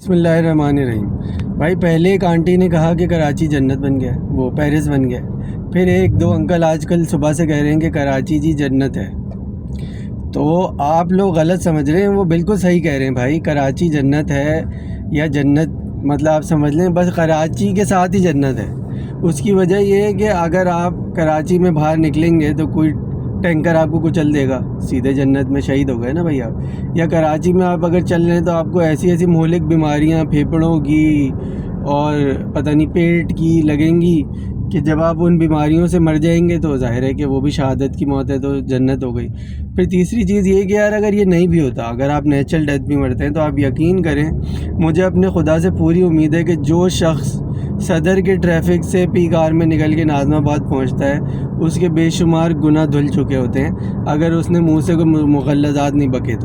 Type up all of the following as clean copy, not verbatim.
بسم اللہ الرحمن الرحیم۔ بھائی پہلے ایک آنٹی نے کہا کہ کراچی جنت بن گیا، وہ پیرس بن گیا۔ پھر ایک دو انکل آج کل صبح سے کہہ رہے ہیں کہ کراچی جی جنت ہے۔ تو آپ لوگ غلط سمجھ رہے ہیں، وہ بالکل صحیح کہہ رہے ہیں بھائی، کراچی جنت ہے یا جنت مطلب آپ سمجھ لیں بس کراچی کے ساتھ ہی جنت ہے۔ اس کی وجہ یہ ہے کہ اگر آپ کراچی میں باہر نکلیں گے تو کوئی ٹینکر آپ کو کچل دے گا، سیدھے جنت میں شہید ہو گئے نا بھائی آپ۔ یا کراچی میں آپ اگر چل رہے ہیں تو آپ کو ایسی ایسی مہلک بیماریاں پھیپھڑوں کی اور پتہ نہیں پیٹ کی لگیں گی کہ جب آپ ان بیماریوں سے مر جائیں گے تو ظاہر ہے کہ وہ بھی شہادت کی موت ہے، تو جنت ہو گئی۔ پھر تیسری چیز یہ کہ یار اگر یہ نہیں بھی ہوتا، اگر آپ نیچرل ڈیتھ بھی مرتے ہیں تو آپ یقین کریں، مجھے اپنے خدا سے پوری امید ہے کہ جو شخص صدر کے ٹریفک سے پی کار میں نکل کے ناظم آباد پہنچتا ہے اس کے بے شمار گناہ دھل چکے ہوتے ہیں، اگر اس نے منہ سے کوئی مغلظات نہیں بکے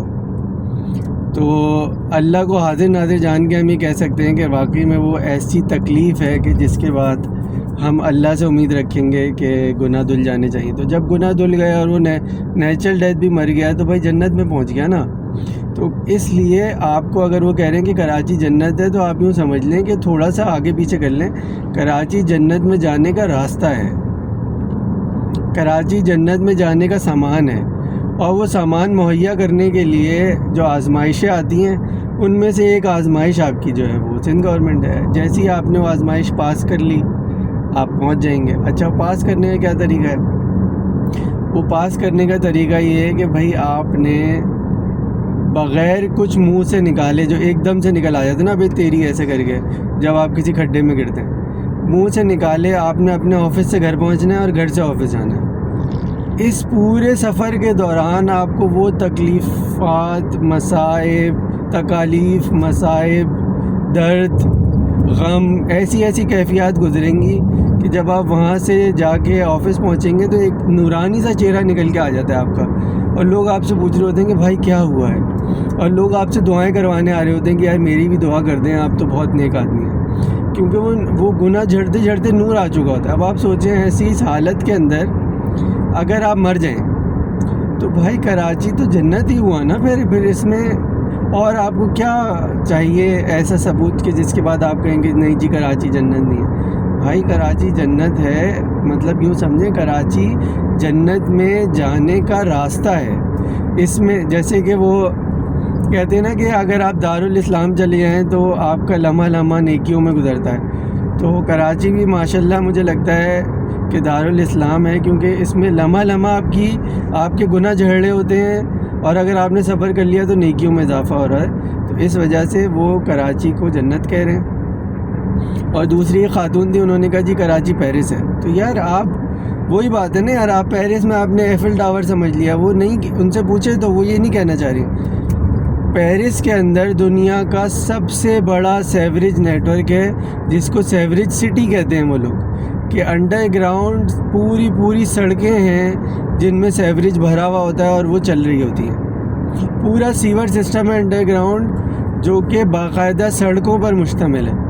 تو اللہ کو حاضر ناظر جان کے ہم یہ کہہ سکتے ہیں کہ واقعی میں وہ ایسی تکلیف ہے کہ جس کے بعد ہم اللہ سے امید رکھیں گے کہ گناہ دھل جانے چاہیے۔ تو جب گناہ دھل گیا اور وہ نیچرل ڈیتھ بھی مر گیا تو بھائی جنت میں پہنچ گیا نا۔ تو اس لیے آپ کو اگر وہ کہہ رہے ہیں کہ کراچی جنت ہے تو آپ یوں سمجھ لیں کہ تھوڑا سا آگے پیچھے کر لیں، کراچی جنت میں جانے کا راستہ ہے، کراچی جنت میں جانے کا سامان ہے، اور وہ سامان مہیا کرنے کے لیے جو آزمائشیں آتی ہیں ان میں سے ایک آزمائش آپ کی جو ہے وہ سندھ گورنمنٹ ہے۔ جیسے ہی آپ نے وہ آزمائش پاس کر لی آپ پہنچ جائیں گے۔ اچھا پاس کرنے کا کیا طریقہ ہے؟ وہ پاس کرنے کا طریقہ یہ ہے کہ بھائی آپ نے بغیر کچھ منہ سے نکالے، جو ایک دم سے نکل آ جاتے ہیں نا بھائی تیری ایسے کر کے، جب آپ کسی کھڈے میں گرتے ہیں منہ سے نکالے، آپ نے اپنے آفس سے گھر پہنچنا ہے اور گھر سے آفس جانا ہے۔ اس پورے سفر کے دوران آپ کو وہ تکلیفات، مصائب، تکالیف، مصائب، درد، غم، ایسی کیفیات گزریں گی کہ جب آپ وہاں سے جا کے آفس پہنچیں گے تو ایک نورانی سا چہرہ نکل کے آ جاتا ہے آپ کا، اور لوگ آپ سے پوچھ رہے ہوتے ہیں کہ بھائی کیا ہوا ہے، اور لوگ آپ سے دعائیں کروانے آ رہے ہوتے ہیں کہ یار میری بھی دعا کر دیں، آپ تو بہت نیک آدمی ہیں، کیونکہ وہ گناہ جھڑتے جھڑتے نور آ چکا ہوتا ہے۔ اب آپ سوچیں ایسی اس حالت کے اندر اگر آپ مر جائیں تو بھائی کراچی تو جنت ہی ہوا نا۔ پھر اس میں اور آپ کو کیا چاہیے ایسا ثبوت کہ جس کے بعد آپ کہیں گے نہیں جی کراچی جنت نہیں ہے؟ بھائی کراچی جنت ہے، مطلب یوں سمجھیں کراچی جنت میں جانے کا راستہ ہے۔ اس میں جیسے کہ وہ کہتے ہیں نا کہ اگر آپ دارالاسلام چلے جائیں تو آپ کا لمحہ لمحہ نیکیوں میں گزرتا ہے، تو کراچی بھی ماشاءاللہ مجھے لگتا ہے کہ دارالاسلام ہے، کیونکہ اس میں لمحہ لمحہ آپ کے گناہ جھڑ رہے ہوتے ہیں، اور اگر آپ نے صبر کر لیا تو نیکیوں میں اضافہ ہو رہا ہے۔ تو اس وجہ سے وہ کراچی کو جنت کہہ رہے ہیں۔ اور دوسری ایک خاتون تھی، انہوں نے کہا جی کراچی پیرس ہے۔ تو یار آپ وہی بات ہے نا یار، آپ پیرس میں آپ نے ایفل ٹاور سمجھ لیا، وہ نہیں، ان سے پوچھے تو وہ یہ نہیں کہنا چاہ رہی۔ پیرس کے اندر دنیا کا سب سے بڑا سیوریج نیٹ ورک ہے، جس کو سیوریج سٹی کہتے ہیں وہ لوگ، کہ انڈر گراؤنڈ پوری سڑکیں ہیں جن میں سیوریج بھرا ہوا ہوتا ہے اور وہ چل رہی ہوتی ہیں۔ پورا سیور سسٹم ہے انڈر گراؤنڈ جو کہ باقاعدہ سڑکوں پر مشتمل ہے۔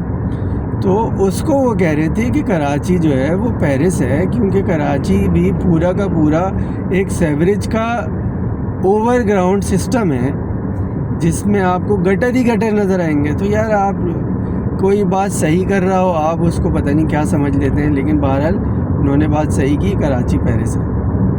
تو اس کو وہ کہہ رہے تھے کہ کراچی جو ہے وہ پیرس ہے، کیونکہ کراچی بھی پورا کا پورا ایک سیوریج کا اوور گراؤنڈ سسٹم ہے جس میں آپ کو گٹر ہی گٹر نظر آئیں گے۔ تو یار آپ کوئی بات صحیح کر رہا ہو، آپ اس کو پتہ نہیں کیا سمجھ لیتے ہیں، لیکن بہرحال انہوں نے بات صحیح کی، کراچی پیرس ہے۔